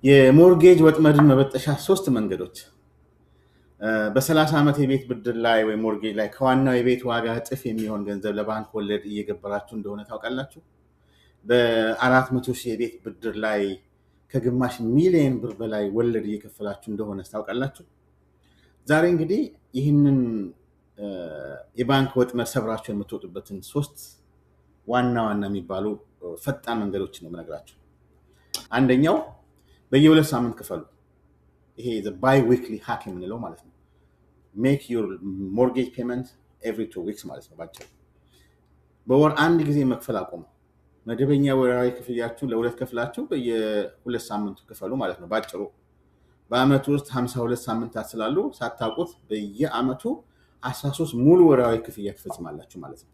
የሞርጌጅ ወጥመድን መበጠሻ 3 መንገዶች በ30 ዓመት የቤት ብድር ላይ ወይ ሞርጌጅ ላይ ከዋናው የቤት ዋጋ እጥፍ የሚሆን ገንዘብ ለባንክ ወለድ እየገበራችሁ እንደሆነ ታውቃላችሁ። በ400 ሺህ የቤት ብድር ላይ ከግማሽ ሚሊዮን ብር በላይ ወለድ እየከፈላችሁ እንደሆነ ታውቃላችሁ። ዛሬ እንግዲህ ይህንን የባንክ ወጥመድ ሰብራችሁ የምትወጡበትን 3 ዋና የሚባሉ ፈጣን መንገዶች ነው የምነግራችሁ። አንደኛው በየ2 ሳምንት ክፈሉ። ይሄ ባይ ዊክሊ ሃክ የምንለው ማለት ነው። ሜክ ዩር ሞርጌጅ ፔመንት ኤቭሪ 2 ዊክስ ማለት ነው። ባጭሩ በወር አንድ ጊዜ መክፈል አቁሙ። መደበኛ ወራዊ ክፍያችሁን ለ2 ከፍላችሁ በየ2 ሳምንቱ ክፈሉ ማለት ነው። ባጭሩ በአመቱ ውስጥ 52 ሳምንታት ስላሉ ሳታውቁት በየአመቱ 13 ሙሉ ወራዊ ክፍያ ትፈጽማላችሁ ማለት ነው።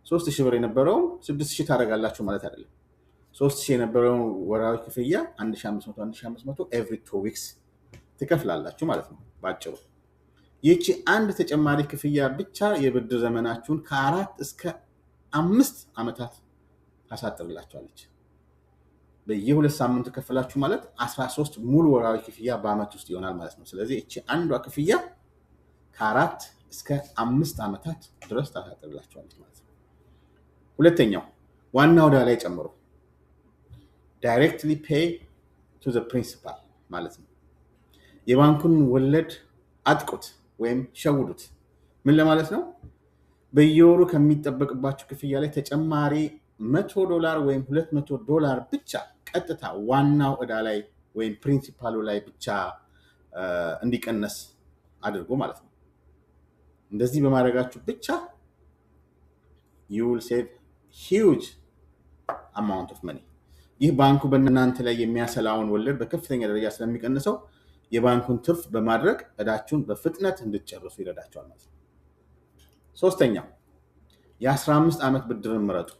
3000 ብር የነበረው 6000 ታደርጋላችሁ ማለት አይደለም። 3000 የነበረው ወራዊ ክፍያ 1500 ኤቭሪ 2 ዊክስ ትከፍላላችሁ ማለት ነው። ባጭሩ ይህቺ አንድ ተጨማሪ ክፍያ ብቻ የብድር ዘመናችሁን ከ4 እስከ 5 ዓመታት ታሳጥርላችኋለች። በየ2 ሳምንት ከፈላችሁ ማለት 13 ሙሉ ወራዊ ክፍያ በአመት ውስጥ ይሆናል ማለት ነው። ስለዚህ እቺ አንዷ ክፍያ ከ4 እስከ 5 ዓመታት ድረስ ታሳጥርላችኋለች ማለት ነው። ሁለተኛው ዋናው ዕዳ ላይ ጨምሮ directly pay to the principal ማለት ነው። የባንኩን ወለድ አጥቁት ወይም ሸውዱት። ምን ለማለት ነው? በየወሩ ከሚጠበቅባችሁ ክፍያ ላይ ተጨማሪ $100 ወይም $200 ብቻ ቀጥታ ዋናው ዕዳ ላይ ወይም ፕሪንሲፓሉ ላይ ብቻ እንዲቀነስ አድርጎ ማለት ነው። እንደዚህ በማድረጋችሁ ብቻ you will save huge amount of money። ይህ ባንኩ በእናንተ ላይ የሚያሰላውን ወለድ በከፍተኛ ደረጃ ስለሚቀንሰው የባንኩን ትርፍ በማድረግ ዕዳችሁን በፍጥነት እንድትጨርሱ ይረዳችኋል ማለት ነው። ሶስተኛው የ15 ዓመት ብድርን ምረጡ።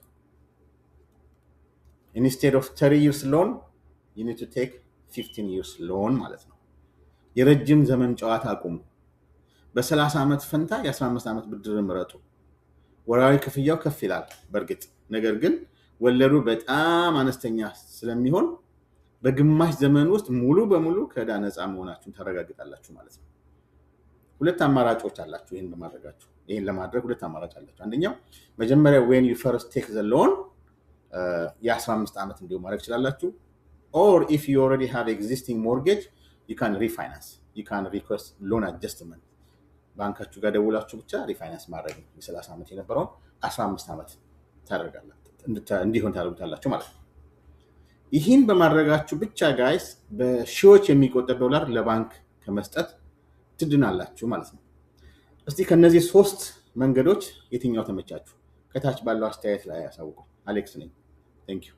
instead of 30 years loan you need to take 15 years loan ማለት ነው። የረጅም ዘመን ጨዋታ አቁሙ። በ30 ዓመት ፈንታ የ15 ዓመት ብድርን ምረጡ። ወራዊ ክፍያው ከፍ ይላል በእርግጥ፣ ነገር ግን ወለዱ በጣም አነስተኛ ስለሚሆን በግማሽ ዘመን ውስጥ ሙሉ በሙሉ ከዕዳ ነፃ መሆናችሁን ታረጋግጣላችሁ ማለት ነው። 2 አማራጮች አላችሁ ይሄን በማድረጋችሁ። ይሄን ለማድረግ 2 አማራጭ አላችሁ። አንደኛው መጀመሪያ when you first take the loan የ15 ዓመት እንዲሁ ማድረግ ይችላላችሁ። or if you already have existing mortgage you can refinance, you can request loan adjustment። ባንካችሁ ጋር ደውላችሁ ብቻ ሪፋይናንስ ማድረግ ነው። የ30 ዓመት የነበረውን 15 ዓመት ታደርጋላችሁ እንዲሆን ታደርጉታላችሁ ማለት ነው። ይህን በማድረጋችሁ ብቻ ጋይስ በሺዎች የሚቆጠር ዶላር ለባንክ ከመስጠት ትድናላችሁ ማለት ነው። እስቲ ከነዚህ 3 መንገዶች የትኛው ተመቻችሁ? ከታች ባለው አስተያየት ላይ ያሳውቁ። አሌክስ ነኝ። Thank you።